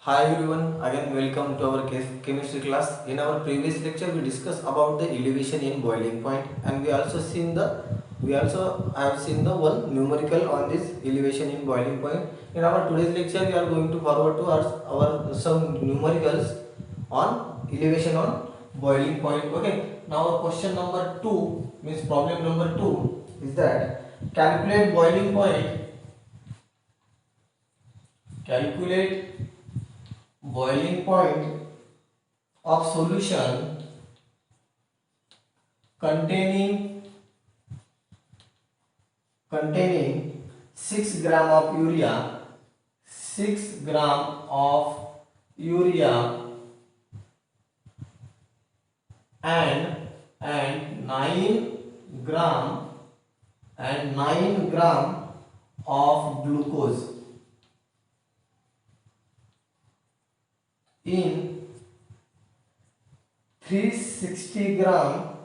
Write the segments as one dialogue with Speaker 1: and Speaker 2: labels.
Speaker 1: Hi everyone, again welcome to our chemistry class. In our previous lecture, we discussed about the elevation in boiling point, and we also have seen the one numerical on this elevation in boiling point. In our today's lecture, we are going to forward to our some numericals on elevation on boiling point. Okay. Now our question number two means problem number two is that calculate boiling point. Calculate boiling point of solution containing 6 gram of urea 6 gram of urea and 9 gram of glucose in 360 gram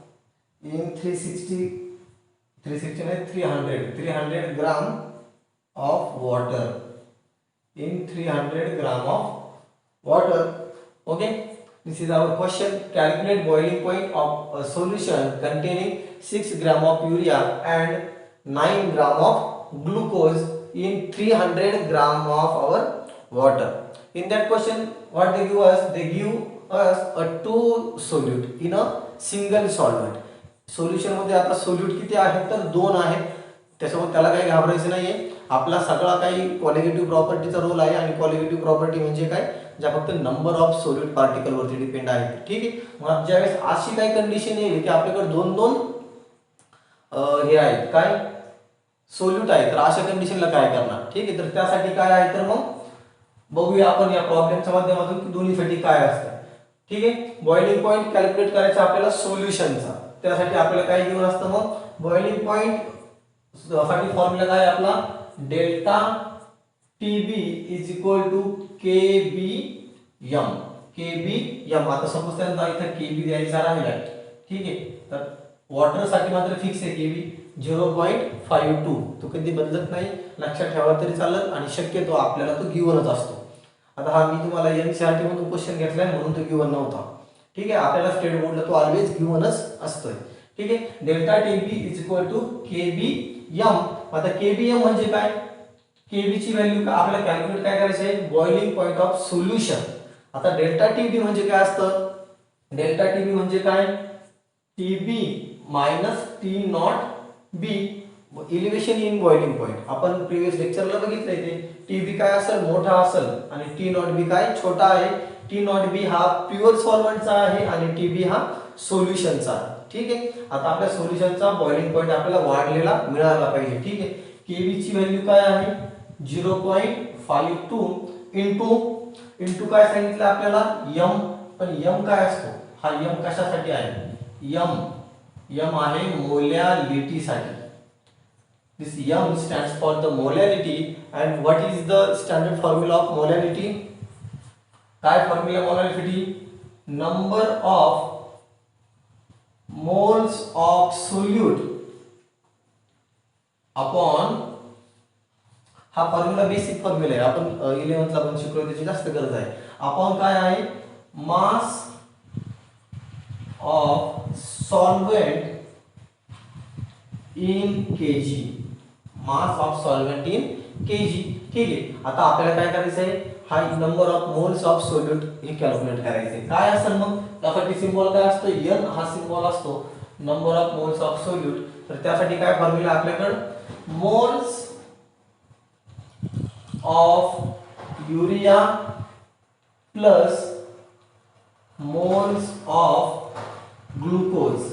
Speaker 1: in 300 gram of water in 300 gram of water. Okay, this is our question. Calculate boiling point of a solution containing 6 gram of urea and 9 gram of glucose in 300 gram of our water. In that question, what they give us? They give us a two solute in a single solvent. Solution मध्ये आता solute किती आहेत तर 2 आहेत. त्याच्यामुळे त्याला काही घाबरायचं नाहीये. आपला सगळा काही क्वालिटेटिव्ह प्रॉपर्टीचा रोल आहे आणि क्वालिटेटिव्ह प्रॉपर्टी म्हणजे काय, ज्या फक्त नंबर ऑफ सोल्यूट पार्टिकल वरती डिपेंड आहे. ठीक आहे. मग ज्यावेळेस अशी काही कंडिशन येईल की आपल्याकडे दोन दोन हे आहेत काय सोल्यूट आहे, तर अशा कंडिशनला काय करणार. ठीक आहे. तर त्यासाठी काय आहे तर मग बघूया आपण या प्रॉब्लेमच्या माध्यमातून की दोन्हीसाठी काय असतं. ठीक आहे. बॉइलिंग पॉइंट कॅल्क्युलेट करायचा आपल्याला सोल्युशनचा. त्यासाठी आपल्याला काय घेऊन असतं मग बॉइलिंग पॉइंट साठी फॉर्म्युला काय आपला delta TB is equal to KBM. KBM आता सपोज त्यांना इथे केबी द्यायचा राहिला. ठीक आहे. तर वॉटर साठी मात्र फिक्स आहे केबी 0.52. तो कधी बदलत नाही, लक्षात ठेवा तरी चालत आणि शक्यतो आपल्याला तो गिव्हनच असतो. आता हा मी तुम्हाला एनसीईआरटी मधून क्वेश्चन घेतलाय म्हणून तो गिव्हन नव्हता. ठीक आहे. आपल्याला स्टेट बोर्डला तो ऑलवेज गिव्हनच असतोय. ठीक आहे. Delta TB is equal to KBM. आता केबीएम म्हणजे काय, केबी ची व्हॅल्यू का आपल्याला कॅल्क्युलेट काय करायचं आहे, बॉइलिंग पॉइंट ऑफ सोल्युशन. आता डेल्टा टीबी म्हणजे काय असतं, डेल्टा टीबी म्हणजे काय, TB minus T naught B elevation in boiling point. आपण प्रीवियस लेक्चरला बघितलंय ते टीबी काय असेल, मोठा असेल आणि टी नॉट बी काय छोटा आहे. टी नॉट बी हा प्युअर सॉल्व्हेंटचा आहे आणि टीबी हा सोल्युशनचा. ठीक आहे. आता आपल्या सोल्युशनचा बॉइलिंग पॉइंट आपल्याला वाढलेला मिळाला पाहिजे. ठीक आहे. केबी ची व्हॅल्यू काय आहे 0.52 इंटू काय सांगितलं आपल्याला एम. पण एम काय असतो, हा एम कशासाठी आहे, एम आहे मोलॅलिटी साठी. This M stands for the molality. And what is the standard formula of molality? काय formula molality, number of moles of solute upon, हा फॉर्म्युला बेसिक फॉर्म्युला आहे, आपण 11th ला पण शिकलो, त्याची जास्त गरज आहे. अपॉन काय आहे, मास of solvent in KG. Mass of solvent in KG. ठीक आहे. आता आपल्याला काय करायचं आहे, हा number of moles of solute हे कॅल्क्युलेट करायचं आहे. काय असेल मग त्यासाठी सिम्बॉल काय असतो, एन हा सिम्बॉल असतो number of moles of solute. तर त्यासाठी काय फॉर्म्युला आपल्याकडे, moles of urea plus moles of glucose.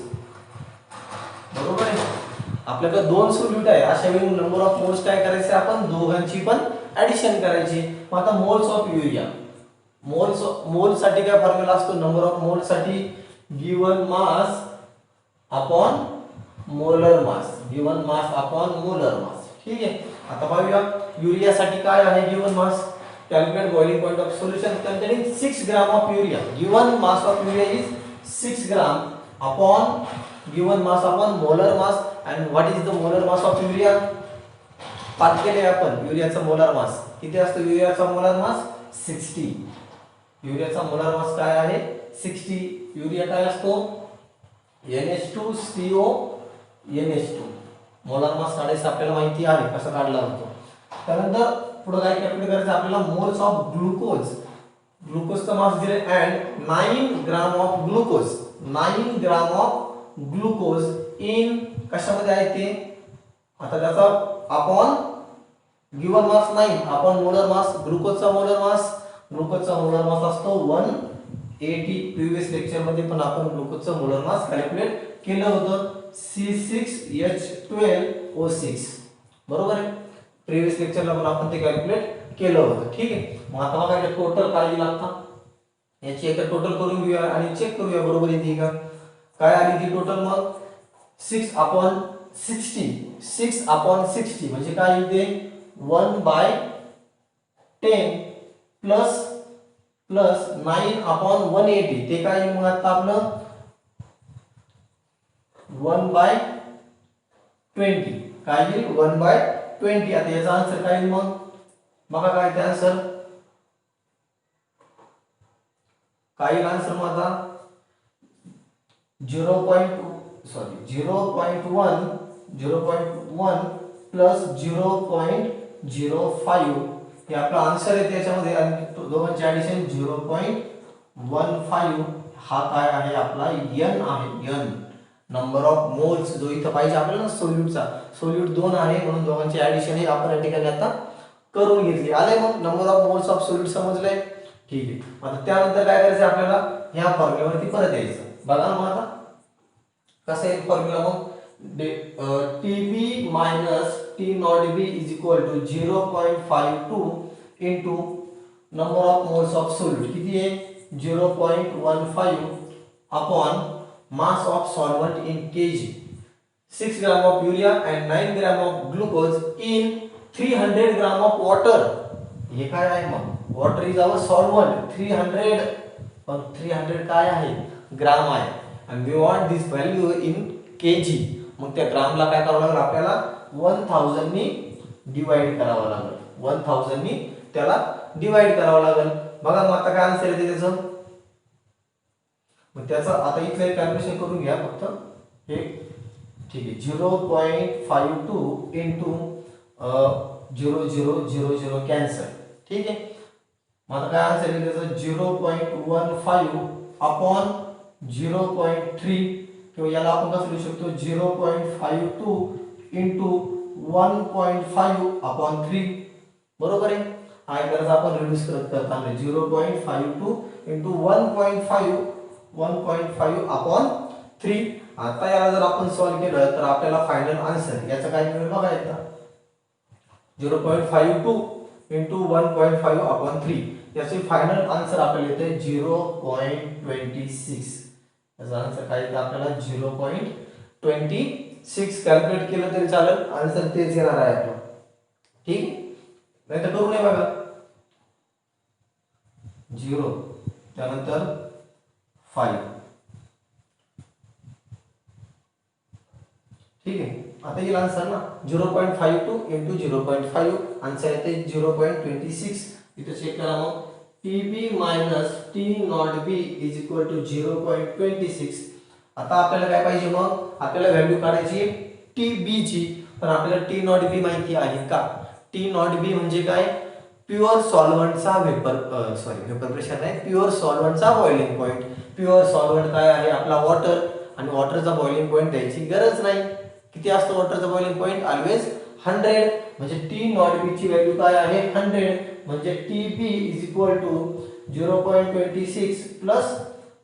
Speaker 1: बरोबर आहे. आपल्याकडे दोन सोल्यूट आहे, अशा वेळी नंबर ऑफ मोल्स काय करायचे, आपण दोघांची पण ऍडिशन करायची. मग आता मोल्स ऑफ युरिया, मोल साठी काय फॉर्म्युला असतो, नंबर ऑफ मोल साठी गिवन मास अपॉन मोलर मास, गिवन मास अपॉन मोलर मास. ठीक आहे. आता पाहूया युरिया साठी काय आहे given mass. Calculate boiling point of solution containing 6 gram of urea. Given mass of urea is 6 gram upon given mass upon molar mass. And what is the molar mass of urea? पाठ केले आपण युरियाचा molar mass किती असतो, युरियाचा molar mass 60. युरियाचा molar mass काय आहे 60. युरिया काय असतो NH2CO NH2. मोलार मास काढायचं आपल्याला माहिती आहे कसा काढला जातो. त्यानंतर पुढे काय कॅल्क्युलेट करायचं आपल्याला मोल्स ऑफ ग्लुकोज. ग्लुकोजचा मास दिले and 9 gram of glucose. 9 gram of glucose in कशामध्ये आहे ते आता त्याचा आपण गिवन मास नाही आपण मोलर मास ग्लुकोजचा मोलर मास असतो 180. प्रिव्हियस लेक्चर मध्ये पण आपण ग्लुकोजचा मोलर मास कॅल्क्युलेट केलं होतं C6H12O6 बरोबर आहे. प्रिव्हियस लेक्चरला पण आपण ते कॅल्क्युलेट केलं होतं. ठीक आहे. मग आता बघा इथे टोटल काय येईल आता याची एकदा टोटल करून घेऊया आणि चेक करूया बरोबर येते का. काय आली ती टोटल मग 6/60 म्हणजे काय येते 1/10 प्लस 9/180 ते काय येईल मग आता आपलं 1/20 काय येईल 1/20. आता याचा आन्सर काय येईल मग बघा काय ते आन्सर काय येईल आन्सर मग आता 0.1 प्लस 0.05 हे आपला आन्सर आहे त्याच्यामध्ये आणि दोघांचे ऍडिशन 0.15 हा काय आहे आपला n आहे. n नंबर ऑफ मोल्स जो इथं पाहिजे आपल्याला सोल्यूटचा सोल्यूट 2 आहे म्हणून दोघांचे ऍडिशन हे आपण या ठिकाणी आता करून घेतली. आले मग number of moles of solute समजलंय. ठीक आहे. आता त्यानंतर काय करायचं आपल्याला ह्या फॉर्म्युल्यावरती परत यायचं. बघा मग आता कसं आहे फॉर्म्युला मग TB minus T naught B is equal to 0.52 into number of moles of solute किती आहे 0.15 upon mass of solvent in kg. 6 gram of urea and 9 gram of glucose in 300 gram of water. हे काय आहे मग water is our solvent 300 पण 300 काय आहे ग्राम आहे and we want this value in kg. मग त्या ग्रामला काय करावं लागेल आपल्याला 1000 नी डिवाइड करावं लागेल 1000 नी त्याला डिवाइड करावं लागेल. बघा मग आता काय आन्सर येते त्याचं मग त्याचं आता इथलं कॅल्क्युलेशन करून घ्या फक्त हे ठीक आहे 0.52 into 0000 कॅन्सल. ठीक आहे. मग आता काय आन्सर येईल त्याचं 0.15 अपॉन 0.3 किंवा याला आपण कसं लिहू शकतो 0.52 into 1.5 upon 3 बरोबर आहे. हा एकदा आपण रिड्यूस करताना 0.52 into 1.5 upon 3. आता याला जर आपण सॉल्व केलं तर आपल्याला फायनल आन्सर याचा काय मिळेल बघा एकदा 0.52 into 1.5 upon 3 याचे फायनल आन्सर आपल्याला येते 0.26. याचा आन्सर काय येतं आपल्याला 0.26 कॅल्क्युलेट केलं तरी चालेल आन्सर तेच येणार आहे आपलं. ठीक नाही तर करू नये बघा 0 त्यानंतर 5. ठीक आहे. आता येईल आन्सर ना 0.52 into 0.5 आन्सर येते 0.26. इथे चेक करा मग TB minus T naught B is equal to 0.26. आता आपल्याला काय पाहिजे मग आपल्याला व्हॅल्यू काढायची TB ची पण आपल्याला T naught B माहिती आहे का. T naught B म्हणजे काय प्युअर सॉल्व्हंटचा वेपर प्रेशर नाही प्युअर सॉल्व्हंटचा बॉइलिंग पॉइंट. प्युअर सॉल्व्हंट काय आहे आपला वॉटर आणि वॉटरचा बॉइलिंग पॉइंट द्यायची गरज नाही. किती असतो वॉटरचा बॉइलिंग पॉइंट ऑलवेज 100 म्हणजे T naught B ची व्हॅल्यू काय आहे 100 म्हणजे TB is equal to 0.26 plus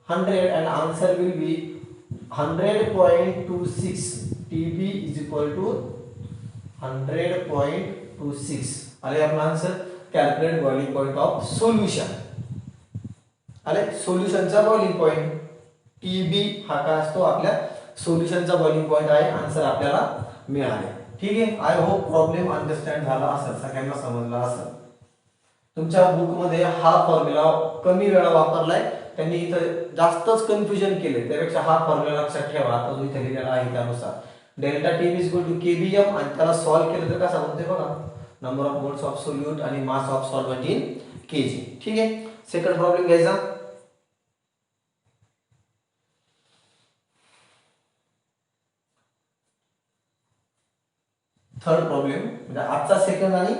Speaker 1: 100 and answer will be 100.26. TB is equal to 100.26. आले आपला answer calculate boiling point of solution. आले सोल्युशनचा बॉइलिंग पॉइंट TB हा काय असतो आपल्या सोल्युशनचा बॉइलिंग पॉइंट आहे. आन्सर आपल्याला मिळाले. ठीक आहे. आय होप प्रॉब्लेम अंडरस्टँड झाला असेल सगळ्यांना समजला असेल. तुमच्या बुक मध्ये हा फॉर्म्युला कमी वेळा वापरलाय त्यांनी इथं जास्तच कन्फ्युजन केले त्यापेक्षा हा फॉर्म्युला लक्षात ठेवा. आता जो इथे लिहिलेला आहे त्यानुसार delta T is equal to KBM आणि त्याला सॉल्व केलं तर कसा बनते बघा number of moles of solute आणि mass of solvent in KG. ठीक आहे. सेकंड प्रॉब्लेम घ्यायचा. थर्ड प्रॉब्लेम म्हणजे आजचा सेकंड आणि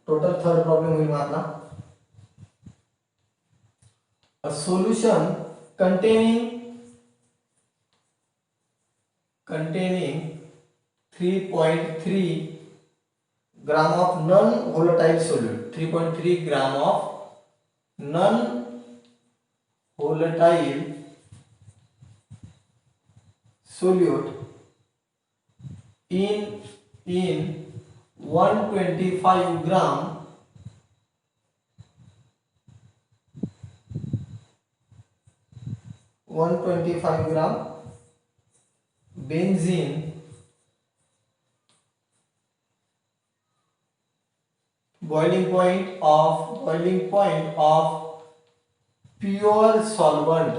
Speaker 1: टोटल थर्ड प्रॉब्लेम होईल आपला. A solution containing 3.3 gram of non-volatile solute. 3.3 gram of non-volatile solute in 125 gram benzene boiling point of pure solvent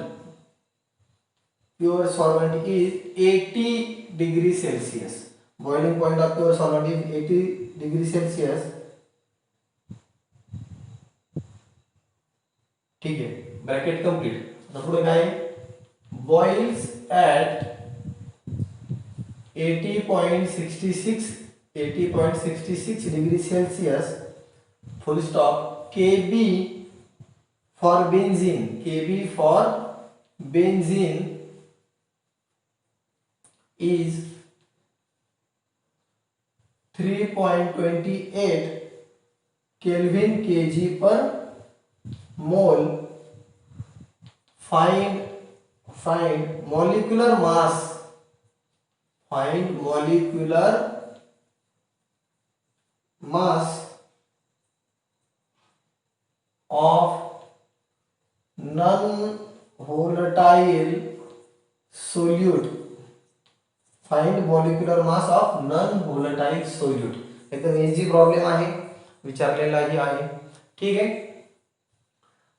Speaker 1: is 80 degree Celsius. Boiling point of pure solvent is 80 degree Celsius. ठीक है, bracket complete. आता पुढे काय, boils at 80.66 degree Celsius, full stop. Kb for benzene is 3.28 Kelvin kg per mole. Find molecular mass of non-volatile solute. Find molecular mass of non-volatile solute. एकदम easy problem आहे, विचारलेलाही आहे. ठीक आहे.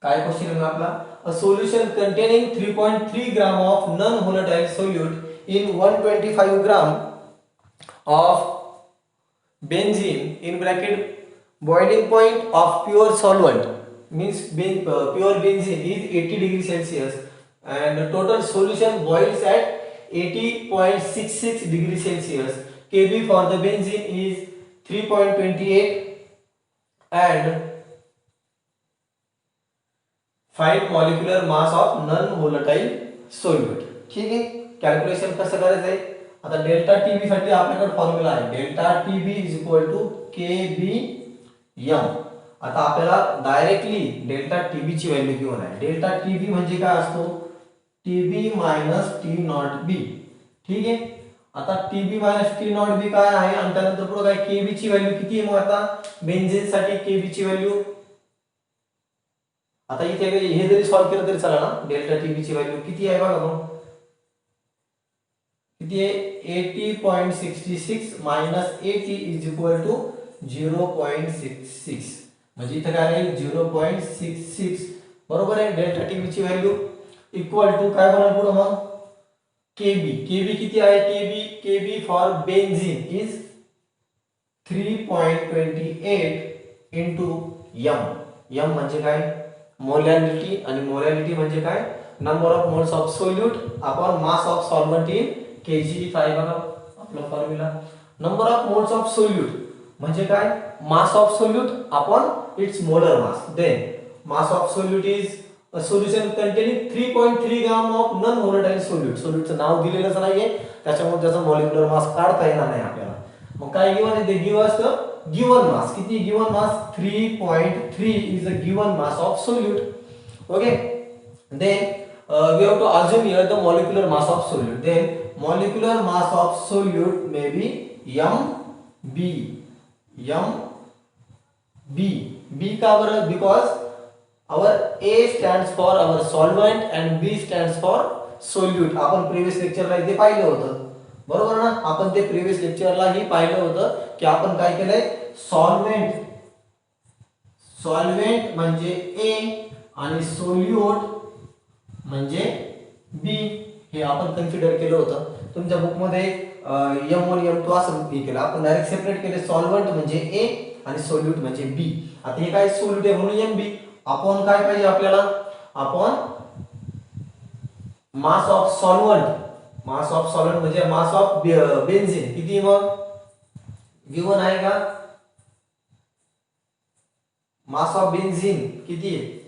Speaker 1: काय क्वेश्चन आहे आपला, a solution containing 3.3 gram of non volatile solute in 125 gram of benzene in bracket boiling point of pure solvent means pure benzene is 80 degree Celsius and the total solution boils at 80.66 degree Celsius. Kb for the benzene is 3.28 and find molecular mass of non-volatile solute. ठीक आहे, calculation कसं करायचं आहे. आता delta TB साठी आपल्याकडे formula आहे, delta TB is equal to KBM. आता आपल्याला डायरेक्टली डेल्टा टीबी ची व्हॅल्यू घेऊन आहे. डेल्टा टीबी म्हणजे काय असतो, TB minus T naught B. ठीक आहे. आता TB minus T naught B काय आहे आणि त्यानंतर पुढे काय, केबी ची व्हॅल्यू किती आहे. मग आता बेंझीन साठी केबी ची व्हॅल्यू, आता इथे हे जरी सॉल्व केलं तरी चला ना. डेल्टा टीबी ची व्हॅल्यू किती आहे बघा, मग किती आहे, 80.66 मायनस 80 इज इक्वल टू 0.66. म्हणजे इथे काय राहील 0.66. बरोबर आहे. डेल्टा टीबी ची व्हॅल्यू इक्वल टू काय बनेल पुढे मग, केबी किती आहे, KB for benzene is 3.28 into M म्हणजे काय, मोलॅरिटी. आणि मोलॅरिटी म्हणजे काय, number of moles of solute upon mass of solvent in KG. काय बघा आपला formula, number of moles of solute म्हणजे काय, mass of solute upon its molar mass. Then mass of solute is a solution containing 3.3 gram of non volatile solute. सोल्यूटचं नाव दिलेलंच नाहीये, त्याच्यामुळे त्याचा मॉलिक्युलर मास काढता येणार नाही आपल्याला. मग काय गिवन आहे, ते गिव अस गिवन मास. किती given mass, 3.3 is the given mass of solute. Okay. Then we have to assume here the molecular mass of solute. Then molecular mass of solute may be mb. B का बरं, because our A stands for our solvent and B stands for solute. आपण previous लेक्चरला इथे पाहिलं होतं, बरोबर ना. आपण ते प्रीवियस लेक्चरला ही पाहिलं होतं की आपण काय केलंय, सॉल्व्हेंट म्हणजे A आणि सोल्यूट म्हणजे बी, हे आपण कन्सिडर केलं होतं. तुमच्या बुक मध्ये M1 M2 असं हे केलं, आपण डायरेक्ट सेपरेट केले. सॉल्व्हेंट म्हणजे A आणि सोल्यूट म्हणजे बी. आता हे काय सोल्यूट आहे म्हणून MB, अपॉन काय पाहिजे आपल्याला, upon mass of solvent. Mass of solvent म्हणजे मास ऑफ बेन्झीन किती मग गिवन आहे का, मास ऑफ बेन्झीन किती आहे.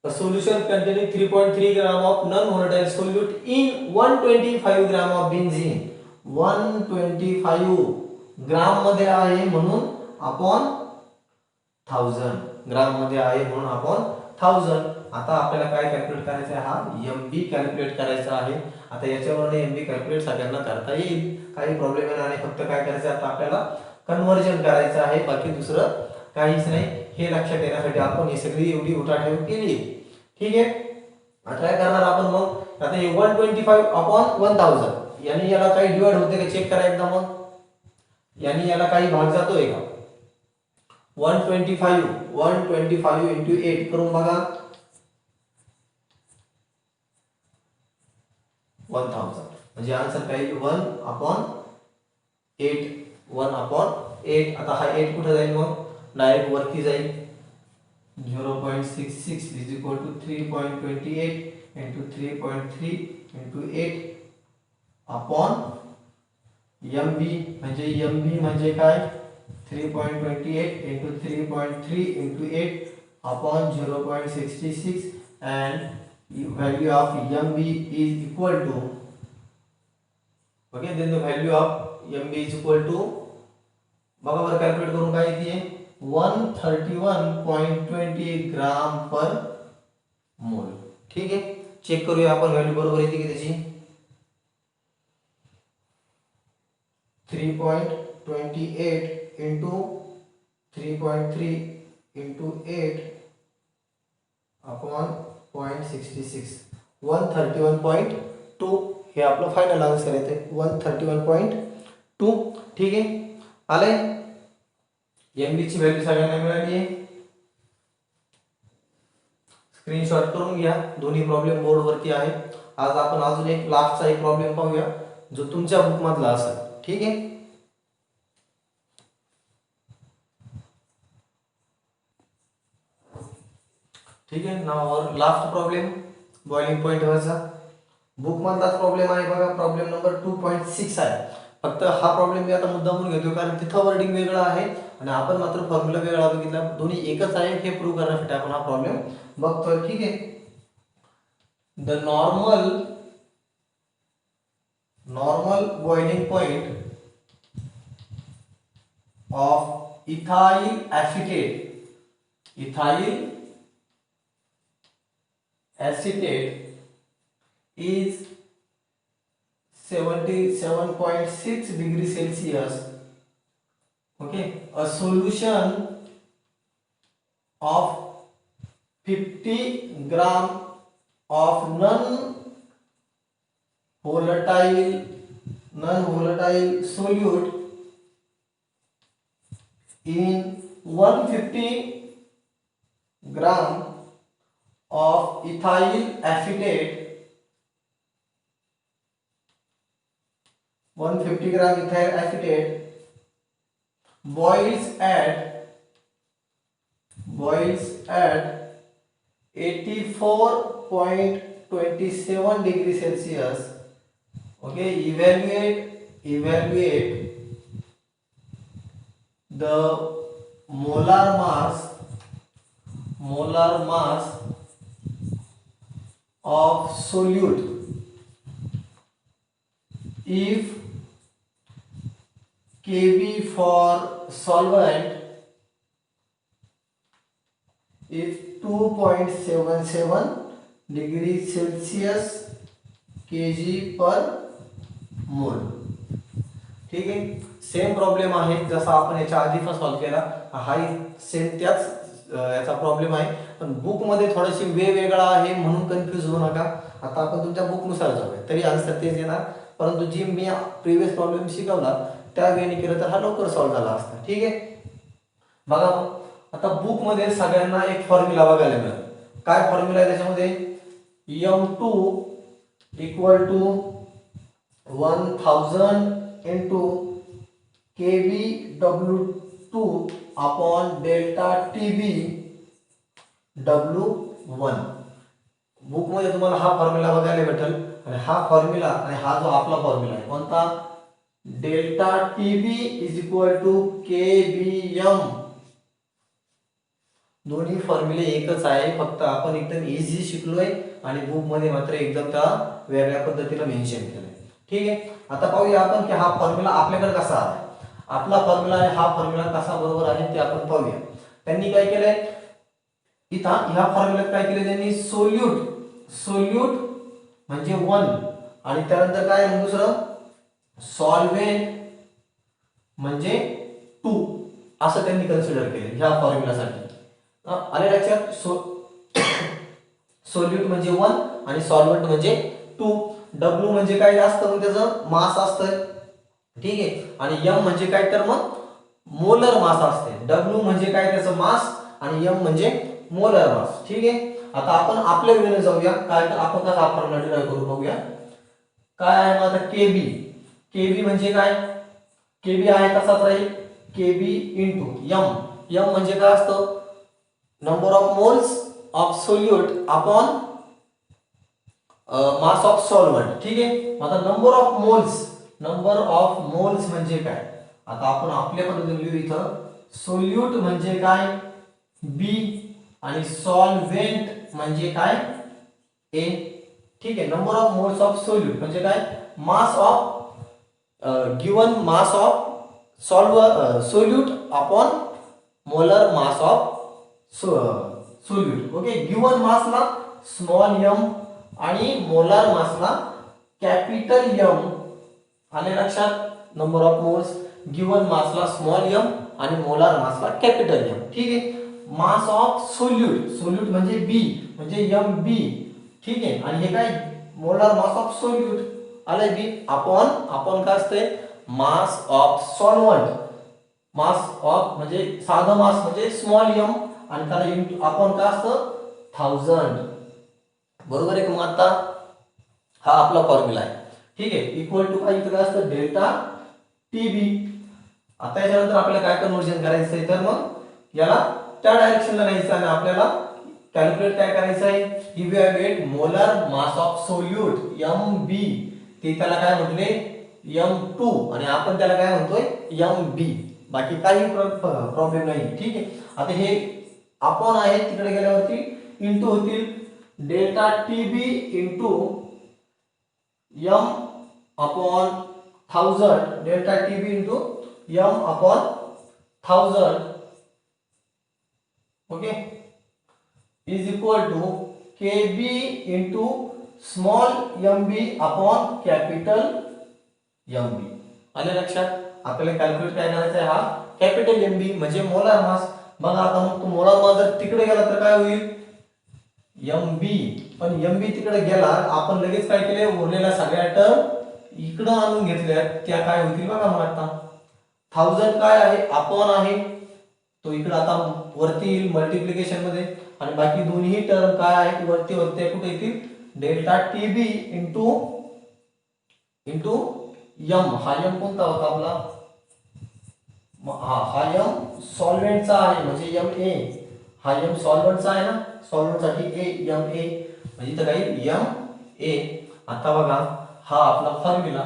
Speaker 1: A solution containing 3.3 gram of non-volatile solute in 125 gram of benzene. 125 ग्राम मध्ये आहे म्हणून अपॉन 1000, ग्राम मध्ये आहे म्हणून अपॉन 1000. आता आपल्याला काय कॅल्क्युलेट करायचं आहे, हा एमबी कॅल्क्युलेट करायचा आहे. आता याच्यावरून एमबी कॅल्क्युलेट सगळ्यांना करता येईल, काही प्रॉब्लेम नाही. फक्त काय करायचं आता आपल्याला कन्वर्जन करायचं आहे, बाकी दुसरं काहीच नाही. हे लक्षात येण्यासाठी आपण ही सगळी एवढी उठाठेव केली. ठीक आहे. आता काय करणार आपण मग, आता हे 125 अपॉन 1000 यानी याला काही डिवाइड होते का चेक करा एकदा. मग यानी याला काही भाग जातोय का, 125 इंटू 8 करून बघा, 1000 म्हणजे आन्सर काय 1 अपॉन 8. 1 अपॉन 8. आता हा 8 कुठे जाईल मग, डायरेक्ट वरती जाईल. 0.66 is equal to 3.28 into 3.3 into 8 upon MB म्हणजे MB म्हणजे काय 3.28 into 3.3 into 8 upon 0.66 and value of MB is equal to, okay, then the value of MB is equal to बघा बरं कॅल्क्युलेट करून काय येते 131.20 ग्राम पर मोल. ठीक आहे, चेक करूया आपण व्हॅल्यू बरोबर येते की त्याची. 3.28 into 3.3 into 8 upon 0.66 131.2 हे आपलं फायनल आन्सर येते 131.2. ठीक आहे, आलंय. एमबी ची व्हॅल्यू सगळ्यांना मिळाली आहे. स्क्रीनशॉट करून घ्या, दोन्ही प्रॉब्लेम बोर्ड वरती आहे. आज आपण अजून एक लास्टचा एक प्रॉब्लेम पाहूया जो तुमच्या बुक मधला असेल. ठीक आहे, ठीक आहे. नाव लास्ट प्रॉब्लेम बॉइलिंग पॉइंट वरचा बुक मधलाच प्रॉब्लेम आहे बघा. प्रॉब्लेम नंबर 2.6 आहे. फक्त हा प्रॉब्लेम मी आता मुद्दामून घेतो कारण तिथं वर्डिंग वेगळं आहे आणि आपण मात्र फॉर्म्युला वेगळा बघितला. दोन्ही एकच आहे हे प्रूव्ह करण्यासाठी आपण हा प्रॉब्लेम बघतोय. ठीक आहे, the normal boiling point of ethyl acetate is 77.6 degree Celsius. Okay, a solution of 50 gram of non-volatile solute in 150 gram of ethyl acetate, 150 gram ethyl acetate boils at 84.27 degree Celsius. Okay, evaluate the molar mass of solute if Kb for solvent is 2.77 degree Celsius Kg per मोल. ठीक आहे, same problem आहे जसा आपण याच्या आधी पण solve केला. हाही सेम त्याच याचा प्रॉब्लेम आहे पण बुक मध्ये थोडीशी वेगवेगळा आहे म्हणून कन्फ्यूज होऊ नका. आता आपण तुमच्या बुक नुसार जाऊया तरी आन्सर तेच येणार, परंतु जी मी प्रिव्हियस प्रॉब्लेम शिकवला त्या वेळी केलं तर हा लवकर सॉल्व्ह झाला असता. ठीक आहे, बघा आता बुक मध्ये सगळ्यांना एक फॉर्म्युला बघायला मिळेल. काय फॉर्म्युला आहे त्याच्यामध्ये, M2 equal to 1000 into KBW2 upon delta TB W1. बुकमध्ये तुम्हाला हा फॉर्म्युला बघायला भेटेल आणि हा फॉर्म्युला आणि हा जो आपला फॉर्म्युला आहे कोणता, delta TB is equal to KBM. दोन्ही फॉर्म्युले एकच आहे, फक्त आपण एकदम इझी शिकलोय आणि बुक मध्ये मात्र एकदम त्या वेगळ्या पद्धतीने मेन्शन केलंय. ठीक आहे, आता पाहूया आपण की हा फॉर्म्युला आपल्याकडे कसा आहे. आपला फॉर्म्युला आहे, हा फॉर्म्युला कसा बरोबर आहे ते आपण पाहूया. त्यांनी काय केलंय इथं ह्या फॉर्म्युल्यात काय केलं त्यांनी, सोल्यूट म्हणजे 1 आणि त्यानंतर काय दुसरं सॉल्व्हेंट म्हणजे 2 असं त्यांनी कन्सिडर केलं ह्या फॉर्म्युलासाठी. आले लक्षात, सोल्यूट म्हणजे 1 आणि सॉल्व्हेंट म्हणजे 2. W म्हणजे काय असतं, मग त्याचं मास असतं. ठीक आहे, आणि M म्हणजे काय तर मग मोलर मास असते. W म्हणजे काय त्याचं मास आणि M म्हणजे मोलर मास. ठीक आहे, आता आपण आपल्या वेळेने जाऊया काय तर आपण कसा फॉर्म्युला डिराइव्ह करू बघूया. काय आहे मग आता केबी म्हणजे काय, केबी आहे तसाच राहील केबी इंटू एम म्हणजे काय असतं, number of moles of solute upon mass of solvent. ठीक आहे, आता नंबर ऑफ मोल्स म्हणजे काय, आता आपण आपल्या पद्धतीने लिहू इथं. सोल्यूट म्हणजे काय बी आणि सॉल्व्हेंट म्हणजे काय ए. ठीक आहे, number of moles of solute म्हणजे काय, mass of given mass of solute upon molar mass of solute. Okay, given मासला स्मॉल एम आणि मोलार मासला कॅपिटल एम. आले लक्षात, नंबर ऑफ मोल्स गिवन मासला स्मॉल एम आणि मोलार मासला कॅपिटल एम. ठीक आहे, मास ऑफ सोल्यूट म्हणजे बी म्हणजे एम बी. ठीक आहे, आणि हे काय मोलार मास ऑफ सोल्यूट आले बी अपॉन काय असते, मास ऑफ सॉल्व्हेंट. मास ऑफ म्हणजे साधा मास म्हणजे स्मॉल एम आणि त्याला इंटू अपॉन काय असतं 1000. बरोबर आहे का. मग आता हा आपला फॉर्म्युला आहे. ठीक आहे, इक्वल टू काय इथं असतं डेल्टा टीबी. आता याच्यानंतर आपल्याला काय कन्वर्जन करायचं आहे, तर मग याला त्या डायरेक्शनला न्यायचं आणि आपल्याला कॅल्क्युलेट काय करायचं आहे, evaluate molar mass of solute M B. ते त्याला काय म्हटले M2 आणि आपण त्याला काय म्हणतोय MB. बाकी काही प्रॉब्लेम नाही. ठीक आहे, आता हे अपॉन आहे तिकडे गेल्यावरती इंटू होतील delta TB into M upon 1000. Delta TB into M upon 1000. Okay, is equal to KB into small MB upon capital MB. आले लक्षात, आपल्याला कॅल्क्युलेट काय करायचं आहे, हा कॅपिटल MB म्हणजे मोलार मास. बघा आता मग तो मोलार मास जर तिकडे गेला तर काय होईल MB, पण MB तिकडे गेला आपण लगेच काय केले, उरलेल्या सगळ्या टर्म इकडे आणून घेतल्या, त्या काय होतील बघा. मग आता 1000 काय आहे अपॉन आहे तो इकडे आता वरती येईल मल्टिप्लिकेशन मध्ये आणि बाकी दोन्ही टर्म काय आहेत वरती कुठे येतील डेल्टा टीबी इंटू एम. हा एम कोणता होता आपला, हा एम सॉल्व्हेंटचा आहे म्हणजे एम ए. हा एम सॉल्व्हेंटचा आहे ना, सॉल्व्हेंट साठी ए एम ए म्हणजे इथं काही एम ए. आता बघा हा आपला फॉर्म्युला,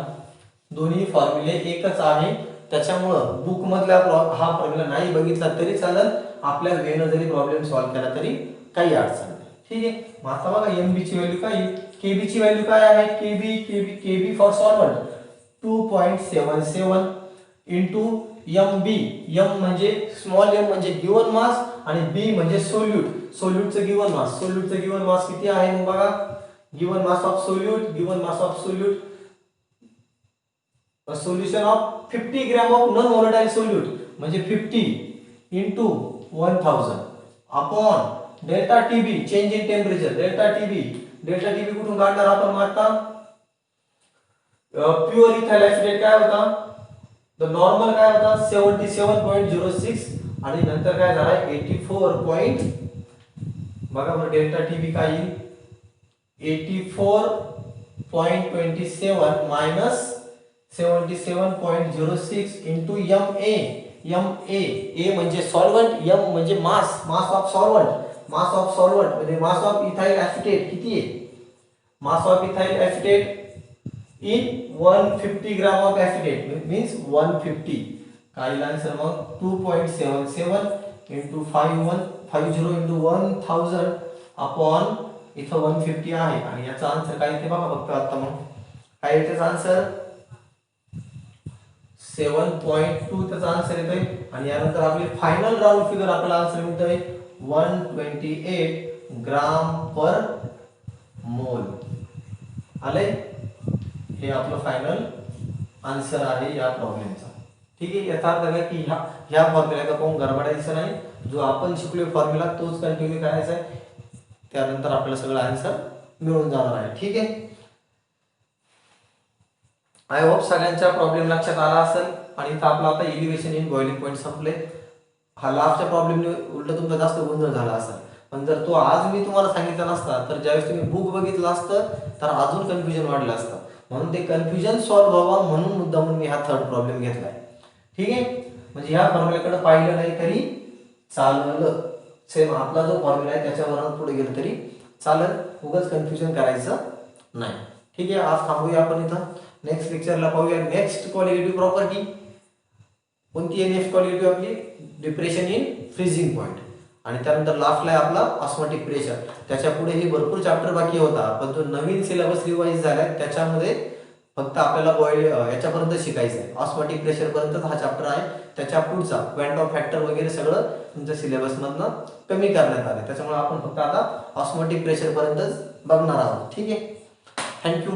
Speaker 1: दोन्ही फॉर्म्युले एकच आहे, त्याच्यामुळं बुक मधला हा फॉर्म्युला नाही बघितला तरी चालेल, आपल्या वेळेनं जरी प्रॉब्लेम सॉल्व्ह केला तरी काही अडचण नाही. ठीक आहे, मग आता बघा एमबी ची व्हॅल्यू काय, केबी ची व्हॅल्यू काय आहे, KB for solvent 2.77 into MB. M म्हणजे स्मॉल एम म्हणजे गिवन मास आणि बी म्हणजे सोल्यूटचं गिवन मास किती आहे मग बघा, given mass of solute solution of 50 gram of non volatile solute म्हणजे 50 into 1000 upon delta TB change in temperature. Delta TB कुठून काढणार आपण मग आता, प्युअर इथाइल ऍसिड काय होता, द नॉर्मल काय होता 77.06 आणि नंतर काय झाला 84. बघा मग डेल्टा टीबी काय येईल 84.27 मायनस 77.06 इंटू MA. ए म्हणजे सॉल्व्हेंट, M म्हणजे मास of solvent mass of solvent म्हणजे मास ऑफ इथाइल ऍसिटेट किती आहे? Mass of ethyl acetate in 150 gram of acetate means 150. काय आन्सर मग 2.77 इंटू 50 इंटू 1000 अपॉन इथं 150 आहे आणि याचा आन्सर काय येते बघा फक्त आता. मग काय येते आन्सर 7.2 त्याचा आन्सर येतोय. आणि यानंतर आपले फायनल राऊंड फिगर आपल्याला आन्सर मिळतोय 128 ग्राम पर मोल. आले हे आपलं फायनल आन्सर आहे या प्रॉब्लेमचा. ठीक आहे. याचा अर्थ काय की ह्या फॉर्म्युल्याचा कोण गडबडायचं नाही. जो आपण शिकलोय फॉर्म्युला तोच कंटिन्यू करायचा आहे. त्यानंतर आपल्याला सगळं आन्सर मिळून जाणार आहे. ठीक आहे. आय होप सगळ्यांच्या प्रॉब्लेम लक्षात आला असेल. आणि इथं आपला आता एलिव्हेशन इन बॉइलिंग पॉईंट संपले. हा लास्टच्या प्रॉब्लेमने उलट तुमचा जास्त गोंधळ झाला असेल. पण जर तो आज मी तुम्हाला सांगितला नसता तर ज्यावेळेस तुम्ही बुक बघितलं असतं तर अजून कन्फ्युजन वाढलं असतं. म्हणून ते कन्फ्युजन सॉल्व्ह व्हावा म्हणून मुद्दामून मी हा थर्ड प्रॉब्लेम घेतलाय. ठीक आहे. म्हणजे ह्या फॉर्म्युल्याकडे पाहिलं नाही तरी चाललं. सेम आपला जो फॉर्म्युला आहे त्याच्यावर पुढे गेलं तरी चालेल. उगाच कन्फ्युजन करायचं नाही. ठीक आहे. आज थांबूया आपण इथं. नेक्स्ट लेक्चरला पाहूया नेक्स्ट क्वालिटेटिव्ह प्रॉपर्टी. कोणती आहे नेक्स्ट क्वालिटेटिव्ह आपली? Depression in freezing point. आणि त्यानंतर लास्टला आहे आपला ऑस्मोटिक प्रेशर. त्याच्या पुढेही भरपूर चॅप्टर बाकी होता. पण जो नवीन सिलेबस रिवाइज झालाय त्याच्यामध्ये फक्त आपल्याला बॉईल याच्यापर्यंत शिकायचं आहे. ऑस्मोटिक प्रेशर पर्यंतच हा चॅप्टर आहे. त्याच्या पुढचा पॉइंट ऑफ फॅक्टर वगैरे सगळं तुमच्या सिलेबस मधनं कमी करण्यात आलं. त्याच्यामुळे आपण फक्त आता ऑस्मोटिक प्रेशर पर्यंतच बघणार आहोत. ठीक आहे. थँक्यू.